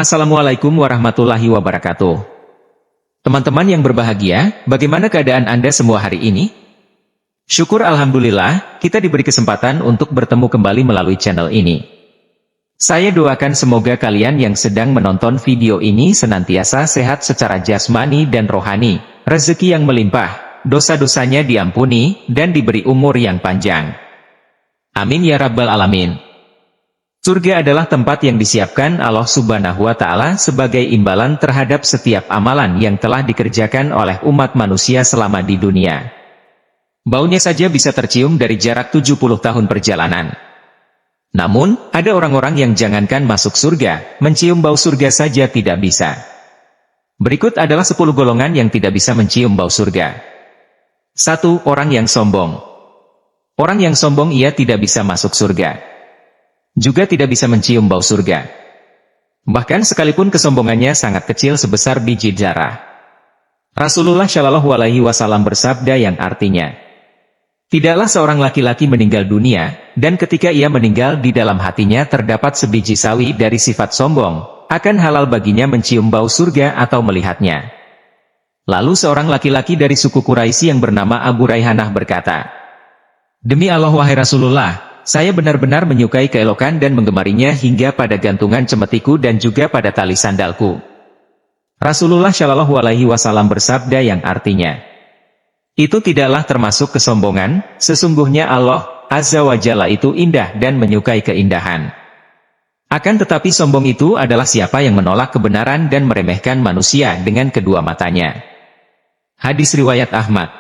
Assalamualaikum warahmatullahi wabarakatuh. Teman-teman yang berbahagia, bagaimana keadaan Anda semua hari ini? Syukur Alhamdulillah, kita diberi kesempatan untuk bertemu kembali melalui channel ini. Saya doakan semoga kalian yang sedang menonton video ini senantiasa sehat secara jasmani dan rohani, rezeki yang melimpah, dosa-dosanya diampuni, dan diberi umur yang panjang. Amin ya Rabbal Alamin. Surga adalah tempat yang disiapkan Allah Subhanahu wa Ta'ala sebagai imbalan terhadap setiap amalan yang telah dikerjakan oleh umat manusia selama di dunia. Baunya saja bisa tercium dari jarak 70 tahun perjalanan. Namun, ada orang-orang yang jangankan masuk surga, mencium bau surga saja tidak bisa. Berikut adalah 10 golongan yang tidak bisa mencium bau surga. 1. Orang yang sombong. Orang yang sombong ia tidak bisa masuk surga. Juga tidak bisa mencium bau surga. Bahkan sekalipun kesombongannya sangat kecil sebesar biji zarah. Rasulullah Shallallahu Alaihi Wasallam bersabda yang artinya, tidaklah seorang laki-laki meninggal dunia, dan ketika ia meninggal di dalam hatinya terdapat sebiji sawi dari sifat sombong, akan halal baginya mencium bau surga atau melihatnya. Lalu seorang laki-laki dari suku Quraisy yang bernama Abu Raihanah berkata, demi Allah wahai Rasulullah, saya benar-benar menyukai keelokan dan menggemarinya hingga pada gantungan cemetiku dan juga pada tali sandalku. Rasulullah Shallallahu Alaihi Wasallam bersabda yang artinya, itu tidaklah termasuk kesombongan, sesungguhnya Allah Azza wa Jalla itu indah dan menyukai keindahan. Akan tetapi sombong itu adalah siapa yang menolak kebenaran dan meremehkan manusia dengan kedua matanya. Hadis riwayat Ahmad.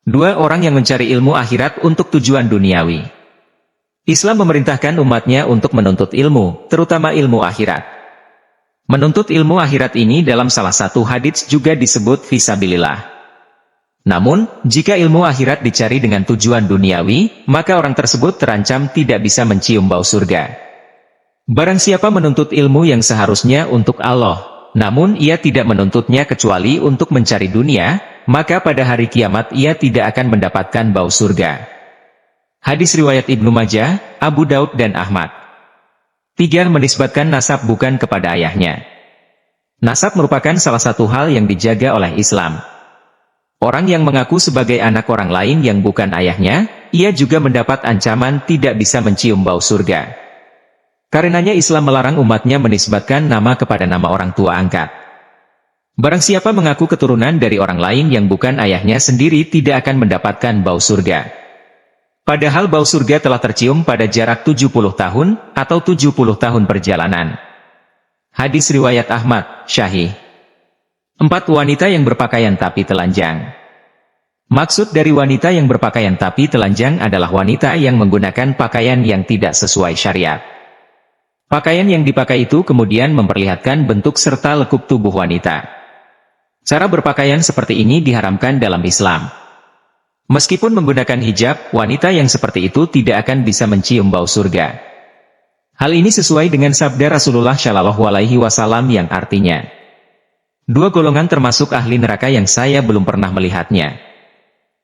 2. Orang yang mencari ilmu akhirat untuk tujuan duniawi. Islam memerintahkan umatnya untuk menuntut ilmu, terutama ilmu akhirat. Menuntut ilmu akhirat ini dalam salah satu hadits juga disebut fisabilillah. Namun, jika ilmu akhirat dicari dengan tujuan duniawi, maka orang tersebut terancam tidak bisa mencium bau surga. Barang siapa menuntut ilmu yang seharusnya untuk Allah, namun ia tidak menuntutnya kecuali untuk mencari dunia, maka pada hari kiamat ia tidak akan mendapatkan bau surga. Hadis riwayat Ibnu Majah, Abu Daud dan Ahmad. 3. Menisbatkan nasab bukan kepada ayahnya. Nasab merupakan salah satu hal yang dijaga oleh Islam. Orang yang mengaku sebagai anak orang lain yang bukan ayahnya, ia juga mendapat ancaman tidak bisa mencium bau surga. Karenanya Islam melarang umatnya menisbatkan nama kepada nama orang tua angkat. Barang siapa mengaku keturunan dari orang lain yang bukan ayahnya sendiri tidak akan mendapatkan bau surga. Padahal bau surga telah tercium pada jarak 70 tahun, atau 70 tahun perjalanan. Hadis riwayat Ahmad, Syahih. 4. Wanita yang berpakaian tapi telanjang. Maksud dari wanita yang berpakaian tapi telanjang adalah wanita yang menggunakan pakaian yang tidak sesuai syariat. Pakaian yang dipakai itu kemudian memperlihatkan bentuk serta lekuk tubuh wanita. Cara berpakaian seperti ini diharamkan dalam Islam. Meskipun menggunakan hijab, wanita yang seperti itu tidak akan bisa mencium bau surga. Hal ini sesuai dengan sabda Rasulullah Shallallahu Alaihi Wasallam yang artinya, 2 golongan termasuk ahli neraka yang saya belum pernah melihatnya.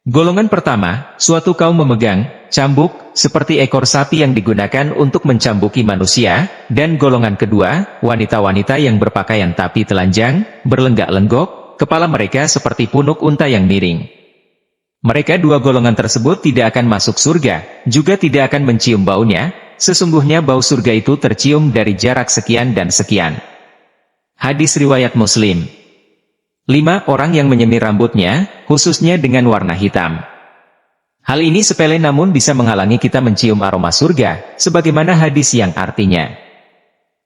Golongan pertama, suatu kaum memegang cambuk, seperti ekor sapi yang digunakan untuk mencambuki manusia, dan golongan kedua, wanita-wanita yang berpakaian tapi telanjang, berlenggak-lenggok, kepala mereka seperti punuk unta yang miring. Mereka 2 golongan tersebut tidak akan masuk surga, juga tidak akan mencium baunya, sesungguhnya bau surga itu tercium dari jarak sekian dan sekian. Hadis riwayat Muslim. 5. Orang yang menyemir rambutnya, khususnya dengan warna hitam. Hal ini sepele namun bisa menghalangi kita mencium aroma surga, sebagaimana hadis yang artinya,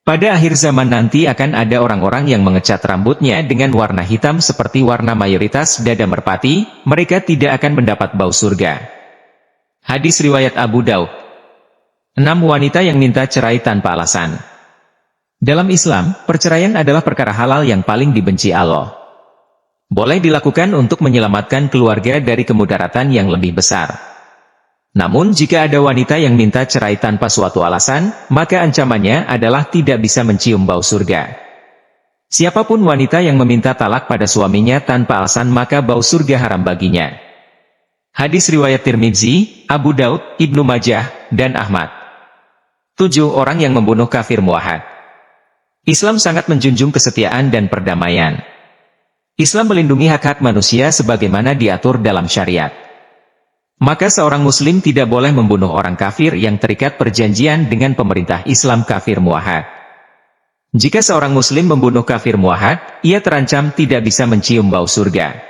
pada akhir zaman nanti akan ada orang-orang yang mengecat rambutnya dengan warna hitam seperti warna mayoritas dada merpati, mereka tidak akan mendapat bau surga. Hadis riwayat Abu Daud. 6. Wanita yang minta cerai tanpa alasan. Dalam Islam, perceraian adalah perkara halal yang paling dibenci Allah. Boleh dilakukan untuk menyelamatkan keluarga dari kemudaratan yang lebih besar. Namun jika ada wanita yang minta cerai tanpa suatu alasan, maka ancamannya adalah tidak bisa mencium bau surga. Siapapun wanita yang meminta talak pada suaminya tanpa alasan maka bau surga haram baginya. Hadis riwayat Tirmidzi, Abu Daud, Ibnu Majah, dan Ahmad. 7. Orang yang membunuh kafir muahad. Islam sangat menjunjung kesetiaan dan perdamaian. Islam melindungi hak-hak manusia sebagaimana diatur dalam syariat. Maka seorang muslim tidak boleh membunuh orang kafir yang terikat perjanjian dengan pemerintah Islam kafir muahad. Jika seorang muslim membunuh kafir muahad, ia terancam tidak bisa mencium bau surga.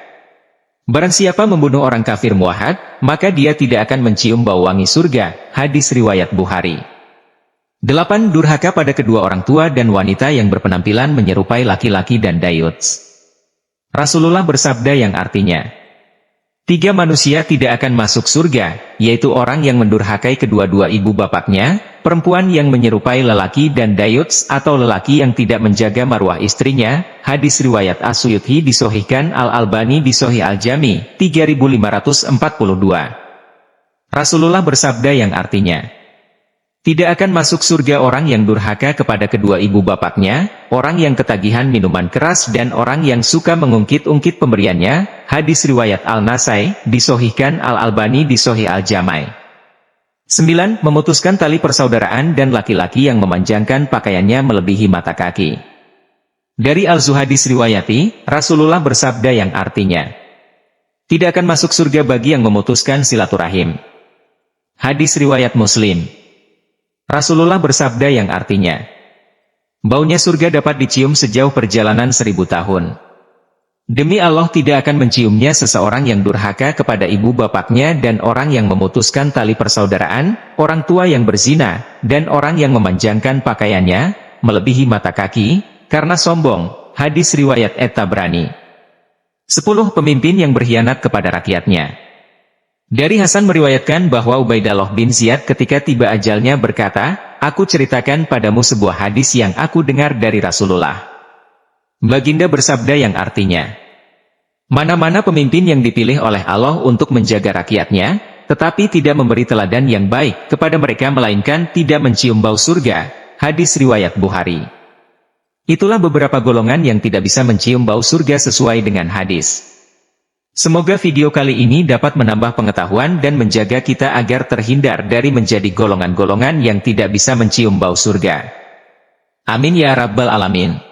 Barang siapa membunuh orang kafir muahad, maka dia tidak akan mencium bau wangi surga. Hadis riwayat Bukhari. 8. Durhaka pada kedua orang tua dan wanita yang berpenampilan menyerupai laki-laki dan dayuts. Rasulullah bersabda yang artinya, 3 manusia tidak akan masuk surga, yaitu orang yang mendurhakai kedua-dua ibu bapaknya, perempuan yang menyerupai lelaki dan dayuts atau lelaki yang tidak menjaga marwah istrinya. Hadis riwayat As-Suyuti disohihkan Al-Albani di Sohih Al-Jami, 3542. Rasulullah bersabda yang artinya, tidak akan masuk surga orang yang durhaka kepada kedua ibu bapaknya, orang yang ketagihan minuman keras dan orang yang suka mengungkit-ungkit pemberiannya. Hadis riwayat Al-Nasai, disohihkan Al-Albani di Sohih Al-Jamai. 9. Memutuskan tali persaudaraan dan laki-laki yang memanjangkan pakaiannya melebihi mata kaki. Dari Al-Zuhadis riwayati, Rasulullah bersabda yang artinya, tidak akan masuk surga bagi yang memutuskan silaturahim. Hadis riwayat Muslim. Rasulullah bersabda yang artinya, baunya surga dapat dicium sejauh perjalanan 1000 tahun. Demi Allah tidak akan menciumnya seseorang yang durhaka kepada ibu bapaknya dan orang yang memutuskan tali persaudaraan, orang tua yang berzina, dan orang yang memanjangkan pakaiannya, melebihi mata kaki, karena sombong. Hadis riwayat At-Tabrani. 10. Pemimpin yang berkhianat kepada rakyatnya. Dari Hasan meriwayatkan bahwa Ubaidallah bin Ziyad ketika tiba ajalnya berkata, aku ceritakan padamu sebuah hadis yang aku dengar dari Rasulullah. Baginda bersabda yang artinya, mana-mana pemimpin yang dipilih oleh Allah untuk menjaga rakyatnya, tetapi tidak memberi teladan yang baik kepada mereka melainkan tidak mencium bau surga. Hadis riwayat Bukhari. Itulah beberapa golongan yang tidak bisa mencium bau surga sesuai dengan hadis. Semoga video kali ini dapat menambah pengetahuan dan menjaga kita agar terhindar dari menjadi golongan-golongan yang tidak bisa mencium bau surga. Amin ya Rabbal Alamin.